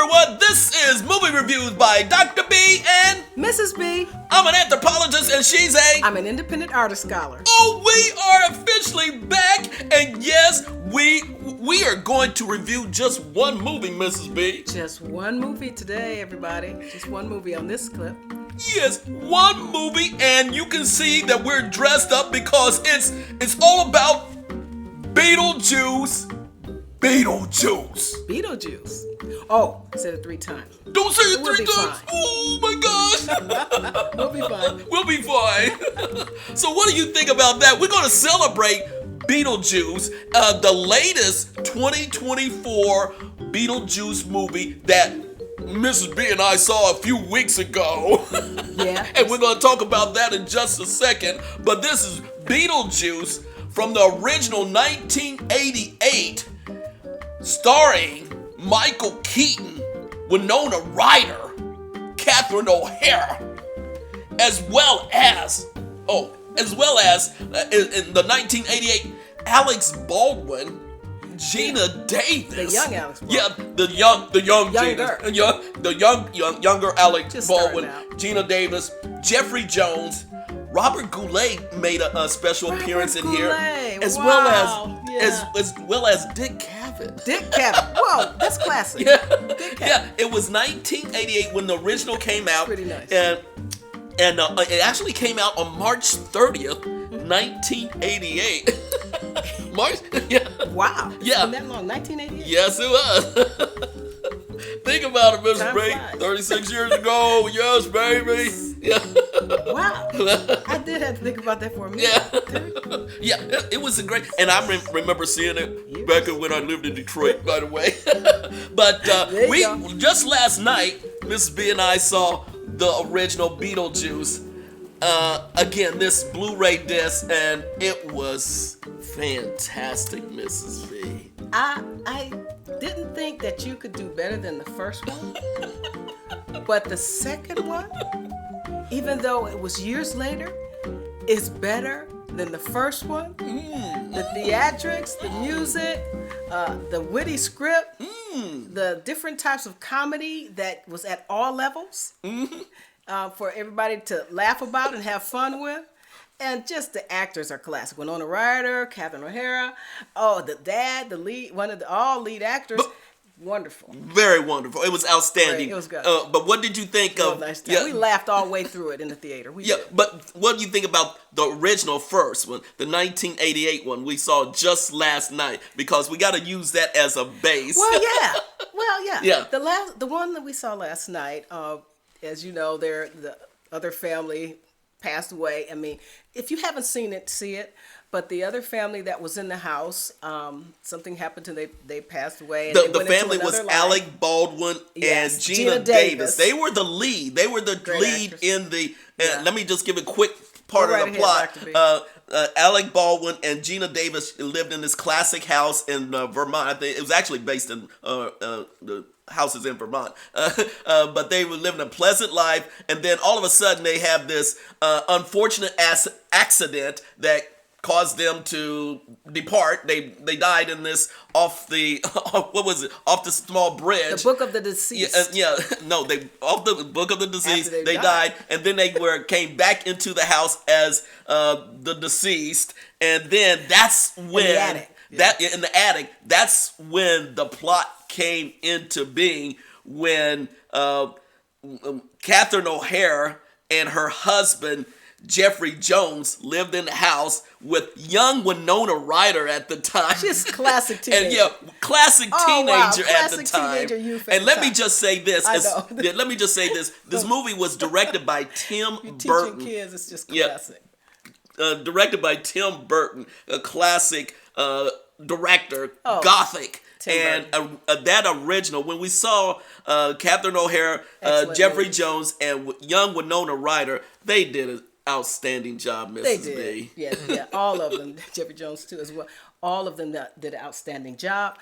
everyone. This is Movie Reviews by Dr. B and Mrs. B. I'm an anthropologist and she's I'm an independent artist scholar. Oh, we are officially back. And yes, we are going to review just one movie, Mrs. B. Just one movie today, everybody. Just one movie on this clip. Yes, one movie, and you can see that we're dressed up because it's all about BeetleJuice. BeetleJuice. Oh, I said it 3 times. Don't say it We'll 3 be times. fine. Oh my gosh. We'll be fine. We'll be fine. So what do you think about that? We're going to celebrate BeetleJuice, the latest 2024 BeetleJuice movie that Mrs. B and I saw a few weeks ago. Yeah. And we're going to talk about that in just a second. But this is BeetleJuice from the original 1988, starring Michael Keaton, Winona Ryder, Catherine O'Hara, as well as in the 1988, Alex Baldwin, Gina Davis. The young Alex Baldwin. Yeah, the young Gina, younger Alex Just Baldwin, starting out. Gina Davis, Jeffrey Jones. Robert Goulet made a special appearance in here, as Wow. well as Dick Cavett. Dick Cavett. Whoa, that's classic. Yeah, Dick Cavett. yeah. It was 1988 when the original came out. Pretty nice. And it actually came out on March 30th, 1988. March. Yeah. Wow. It's Yeah. been that long. 1988? Yes, it was. Think about it, Mr. Time Ray. flies. 36 years ago. Yes, baby. Yeah. Wow. I did have to think about that for a minute. Yeah. Yeah, it was a great, and I remember seeing it back when I lived in Detroit, by the way. But There you go. just last night, Miss B and I saw the original BeetleJuice. Again, this Blu-ray disc, and it was fantastic, Mrs. B. I didn't think that you could do better than the first one. But the second one, even though it was years later, is better than the first one. The theatrics, the music, the witty script, the different types of comedy that was at all levels for everybody to laugh about and have fun with. And just the actors are classic. Winona Ryder, Catherine O'Hara, the dad, the lead, all lead actors. Wonderful. Very wonderful. It was outstanding. Great. It was good. But what did you think of? Nice time. We laughed all the way through it in the theater. We did. But what do you think about the original first one, the 1988 one we saw just last night? Because we got to use that as a base. Well, yeah. Yeah. The one that we saw last night, as you know, the other family passed away. I mean, if you haven't seen it, see it. But the other family that was in the house, something happened to them. They passed away. And The family was Alec Baldwin and Gina Davis. They were the lead. They were the lead actors. in the. Let me just give a quick part Go of right the ahead, plot. Dr. B. Alec Baldwin and Gina Davis lived in this classic house in Vermont. I think it was actually based in the houses in Vermont. But they were living a pleasant life, and then all of a sudden they have this unfortunate accident that caused them to depart. They died in this off the small bridge. The Book of the Deceased. Off the Book of the Deceased. After They died, and then they came back into the house as the deceased, and then that's when in the attic. That's when the plot came into being, when Catherine O'Hara and her husband Jeffrey Jones lived in the house with young Winona Ryder at the time. Just classic teenager. And classic teenager at the Classic time. teenager youth And at let the me time. just say this. I know. Let me just say this. This movie was directed by Tim You're Burton. teaching kids, it's just classic. Directed by Tim Burton, a classic director, Oh, Gothic. Tim And that original, when we saw Catherine O'Hara, Excellent Jeffrey movies. Jones, and young Winona Ryder, they did an outstanding job, Mrs. They B. did. Yeah. All of them. Jeffrey Jones, too, as well. All of them did an outstanding job.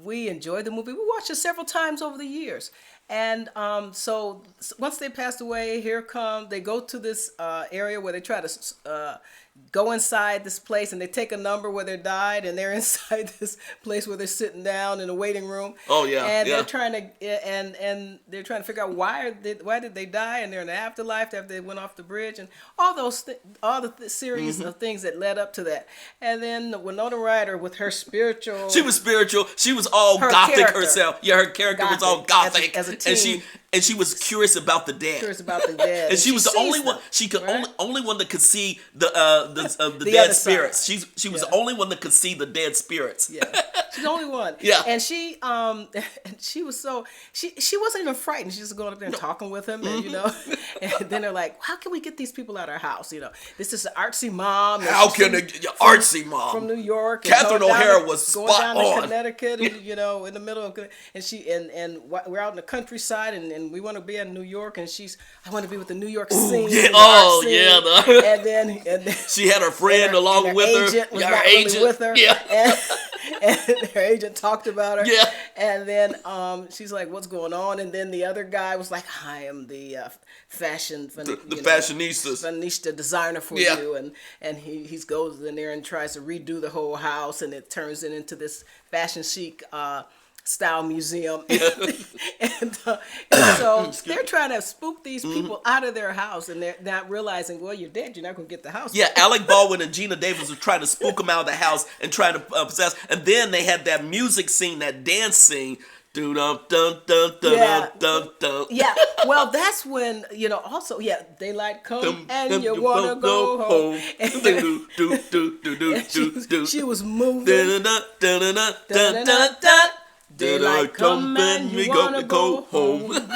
We enjoyed the movie. We watched it several times over the years. And so once they passed away, they go to this area where they try to go inside this place, and they take a number where they died, and they're inside this place where they're sitting down in a waiting room. Oh yeah, and yeah. they're trying to and they're trying to figure out why did they die, and they're in the afterlife after they went off the bridge, and all the series of things that led up to that. And then Winona Ryder with her spiritual, she was spiritual. She was all gothic character. herself. Yeah, her character was all gothic, as a teen. and she was curious about the dead. And she was the only one. She could only one that could see the dead spirits. She was the only one that could see the dead spirits. Yeah, she's the only one. Yeah, and she was so she wasn't even frightened. She just going up there and talking with him, and and then they're like, how can we get these people out of our house? This is an artsy mom. How can an artsy mom from New York? Catherine O'Hara was spot going down on. to Connecticut, and, in the middle of, and she and we're out in the countryside, and we want to be in New York, and I want to be with the New York scene. And then she had her friend along with her. Agent was not really with her. Yeah. And her agent talked about her. Yeah. And then she's like, what's going on? And then the other guy was like, I am the fashionista designer for you. And he goes in there and tries to redo the whole house, and it turns it into this fashion chic style museum. And so they're trying to spook these people out of their house, and they're not realizing, well, you're dead, you're not going to get the house. Yeah, Alec Baldwin and Gina Davis were trying to spook them out of the house and trying to possess. And then they had that music scene, that dance scene. Dun dun dun dun dun dun dun. Yeah, well, that's when also daylight come and you wanna go home. She was moving. Daylight come and you wanna go home.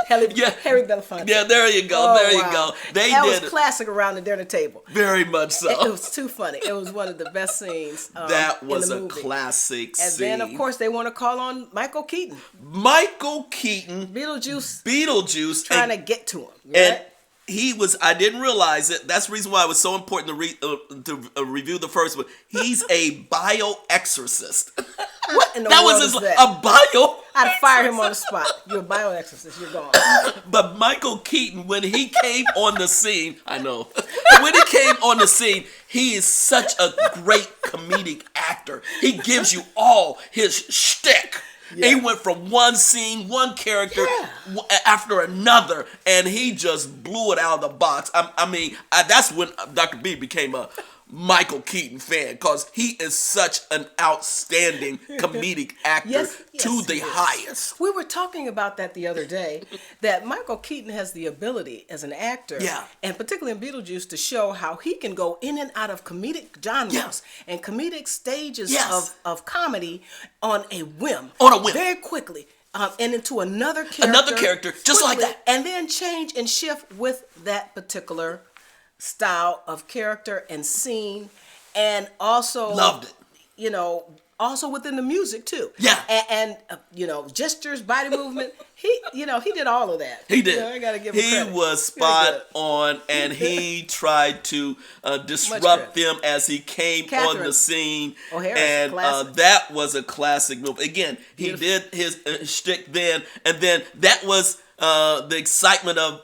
Harry Belafonte. Yeah, there you go. You go. That was classic around the dinner table. Very much so. It was too funny. It was one of the best scenes. That was in the a movie. classic and scene. And then, of course, they want to call on Michael Keaton. BeetleJuice. Trying to get to him. Right? And I didn't realize it. That's the reason why it was so important to review the first one. He's a bioexorcist. What in the world is that? A bio. I'd fire him on the spot. You're a bioexorcist. You're gone. But Michael Keaton, when he came on the scene, I know. When he came on the scene, he is such a great comedic actor. He gives you all his shtick. Yeah. He went from one scene, one character after another, and he just blew it out of the box. That's when Dr. B became a Michael Keaton fan, because he is such an outstanding comedic actor to the highest. We were talking about that the other day, that Michael Keaton has the ability as an actor, and particularly in BeetleJuice, to show how he can go in and out of comedic genres and comedic stages of comedy on a whim. Very quickly. And into another character. Just like that. And then change and shift with that particular style of character and scene, and also loved it. Also within the music too. Yeah. And gestures, body movement. He did all of that. He did. I gotta give him credit. He was spot on, and he tried to disrupt them as he came on the scene. And that was a classic move. Again, he did his shtick then, and then that was the excitement of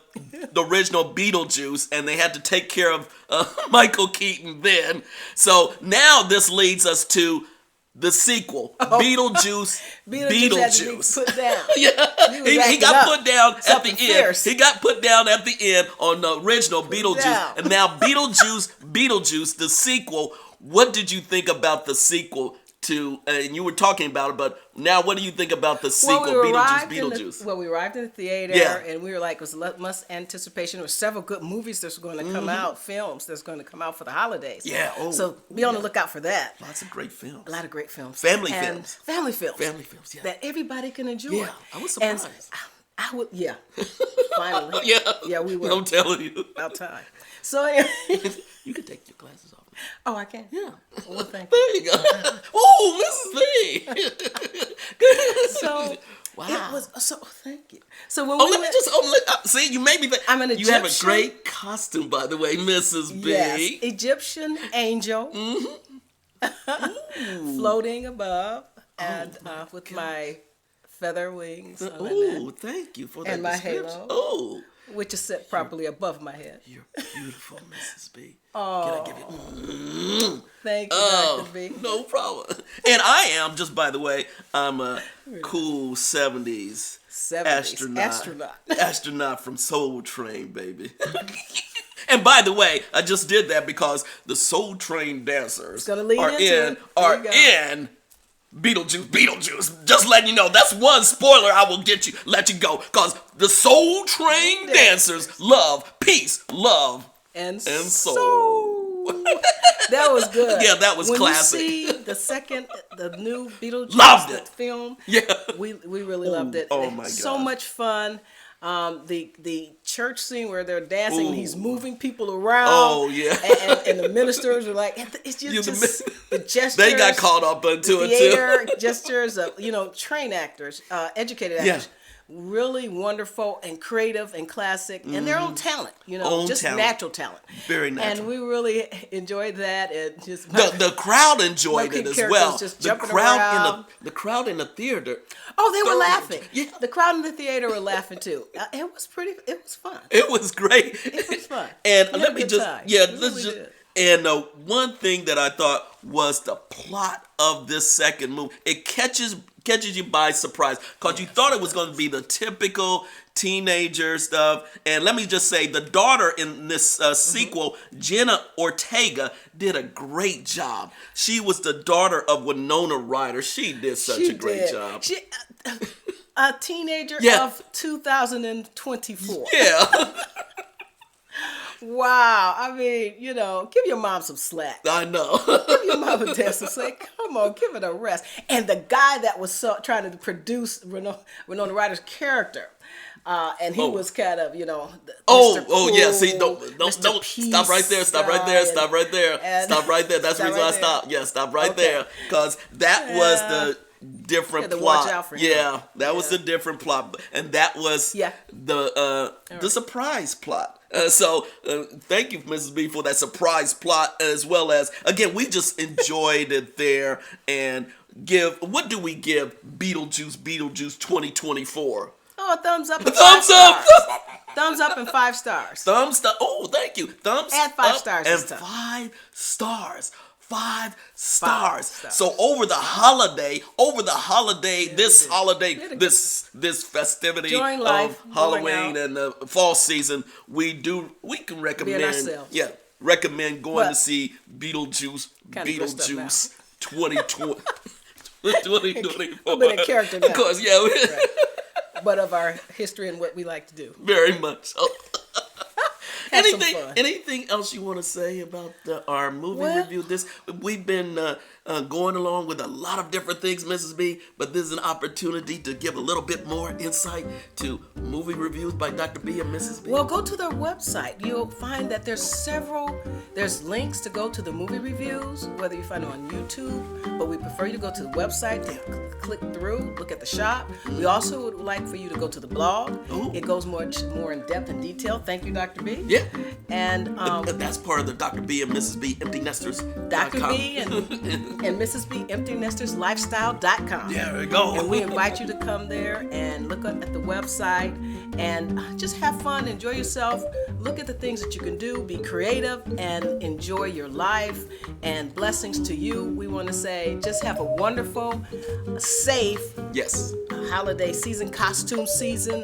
the original BeetleJuice, and they had to take care of Michael Keaton then. So now this leads us to the sequel, BeetleJuice. BeetleJuice. Put down. He got put down at the end. Fierce. He got put down at the end on the original BeetleJuice, and now BeetleJuice, the sequel. What did you think about the sequel to? And you were talking about it, but now what do you think about the sequel, BeetleJuice? We arrived in the theater, and we were like, it was much anticipation. There were several good movies that's going to come out, films that's going to come out for the holidays. Yeah. So be on the lookout for that. Lots of great films. A lot of great films. Family films. Family films, yeah. that everybody can enjoy. Yeah, I was surprised. And I would, finally. Yeah, we were. I'm telling you. About time. So anyway. You can take your glasses off. Oh, I can? Yeah. Well, thank you. There you go. Oh, Mrs. B. So, wow. It was, thank you. So when see, you made me think. I'm an Egyptian. You have a great costume, by the way, Mrs. B. Yes, Egyptian angel. Floating above, and with my feather wings on my Ooh, neck, thank you for that and my description. halo. Oh, which is set properly above my head. you're beautiful, Mrs. B. Oh, Can I give you? thank you, Oh, Dr. B. no problem. And I am, just by the way, I'm a cool 70s 70s astronaut. astronaut from Soul Train, baby. And by the way, I just did that because the Soul Train dancers gonna lead are into in it. There you in BeetleJuice. Just letting you know, that's one spoiler I will let you go. Because the Soul Train dancers love peace, love, and soul. That was good. Yeah, that was classic. When you see the new BeetleJuice Loved it. film, Yeah. we really loved it. Oh my So God. much fun. The church scene where they're dancing, and he's moving people around. Oh, yeah. and the ministers are like, it's just the gestures. They got caught up into it theater too. gestures of trained actors, educated actors. Yeah. Really wonderful and creative and classic, and their own talent, Own just talent. natural talent. Very natural. And we really enjoyed that. And just The crowd enjoyed my it as character well. was just The jumping crowd around. the crowd in the theater. oh, they were Thoroughly. laughing. Yeah. The crowd in the theater were laughing too. It was fun. It was great. It was fun. And We had let a me good just time. yeah, We let's really just did. and one thing that I thought was the plot of this second movie. It catches you by surprise because you thought it was going to be the typical teenager stuff. And let me just say, the daughter in this sequel, Jenna Ortega, did a great job. She was the daughter of Winona Ryder. She did such a great job. She, a teenager Yeah. of 2024. Yeah. Wow. I mean, give your mom some slack. I know. Give your mom a dance and say, come on, give it a rest. And the guy that was trying to produce Winona Ryder's character, and he was kind of, Oh, Mr. yeah. See, Cool, don't Mr. stop right there. Stop right there. Stop right there. and- Stop right there. That's the Stop reason I right there. stopped. Yeah, stop right Okay. there. Because that was the different Had to plot. watch out for him. Yeah, that was Yeah. the different plot, and that was Yeah. the surprise plot. So thank you, Mrs. B, for that surprise plot, as well as, again, we just enjoyed it there. And what do we give BeetleJuice 2024? Oh, a thumbs up. And Thumbs 5 up. stars. Thumbs up and 5 stars. Thumbs up. Oh, thank you. Thumbs And 5 up stars and this time. 5 stars. 5 stars. stars. So over the holiday, this holiday, Did a good- this festivity Enjoying life, of going Halloween out. and the fall season, we can recommend. ourselves. Yeah, recommend going to But- see BeetleJuice. Kinda dressed up now. BeetleJuice 2020. 2024. A bit of character now. Of course, yeah. But of our history and what we like to do. Very much so. Have some fun. Anything else you want to say about our movie review? We've been going along with a lot of different things, Mrs. B, but this is an opportunity to give a little bit more insight to movie reviews by Dr. B and Mrs. B. Well, go to their website. You'll find that there's links to go to the movie reviews, whether you find them on YouTube, but we prefer you to go to the website to click through, look at the shop. We also would like for you to go to the blog. Ooh. It goes more in depth and detail. Thank you, Dr. B. Yeah. And That's part of the Dr. B and Mrs. B Empty Nesters. Dr. B and Mrs. B Empty Nesters Lifestyle.com. There we go. And we invite you to come there and look at the website and just have fun, enjoy yourself, look at the things that you can do, be creative, and enjoy your life. And blessings to you. We want to say just have a wonderful, safe Yes. holiday season, costume season,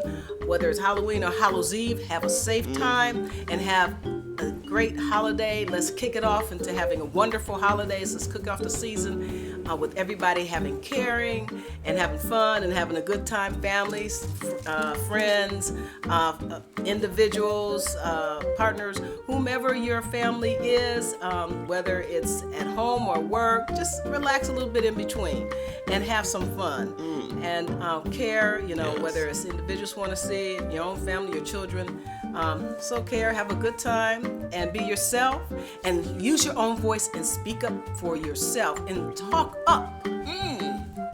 whether it's Halloween or Hallows Eve. Have a safe time and have a great holiday. Let's kick it off into having a wonderful holidays. Let's kick off the season with everybody having caring and having fun and having a good time. Families, friends, individuals, partners, whomever your family is, whether it's at home or work, just relax a little bit in between and have some fun and care, Yes. whether it's individuals want to see it, your own family, your children. So care, have a good time, and be yourself, and use your own voice and speak up for yourself and talk up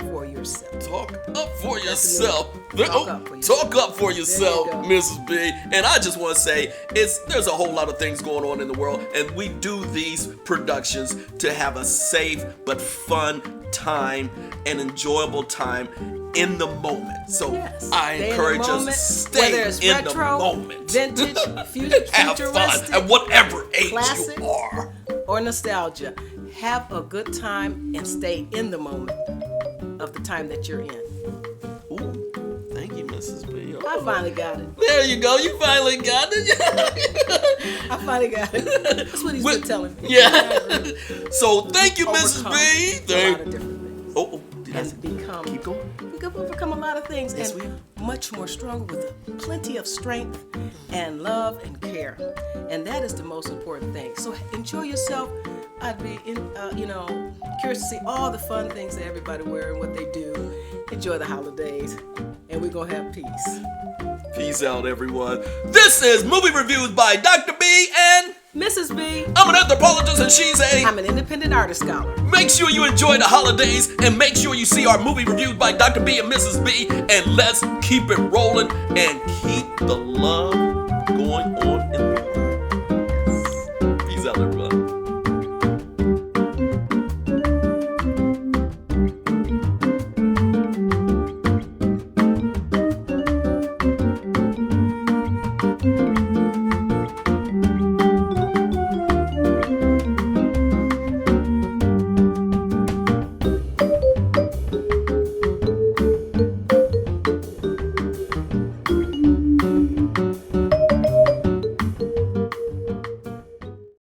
for yourself. Talk up for yourself. Talk up for yourself. Talk up for yourself, There you go. Mrs. B. And I just want to say, there's a whole lot of things going on in the world, and we do these productions to have a safe but fun time and enjoyable time in the moment. So Yes. I Stay in the encourage us to moment, stay whether it's in retro, the moment. vintage, Have fun futuristic, at whatever age classic, you are. or nostalgia. Have a good time and stay in the moment of the time that you're in. Ooh, thank you, Mrs. B. I finally got it. There you go. You finally got it. I finally got it. That's what he's been telling me. Yeah. So thank you, Mrs. Overcome B. a lot of different things. Oh, did I And say? become, Keep going. we can overcome a lot of things Yes, and we have. much more stronger with plenty of strength and love and care. And that is the most important thing. So enjoy yourself. I'd be, curious to see all the fun things that everybody wear and what they do. Enjoy the holidays, and we're gonna have peace. Peace out, everyone. This is Movie Reviews by Dr. B, and Mrs. B, I'm an anthropologist, and she's a... I'm an independent artist scholar. Make sure you enjoy the holidays, and make sure you see our movie reviews by Dr. B and Mrs. B, and let's keep it rolling and keep the love going on in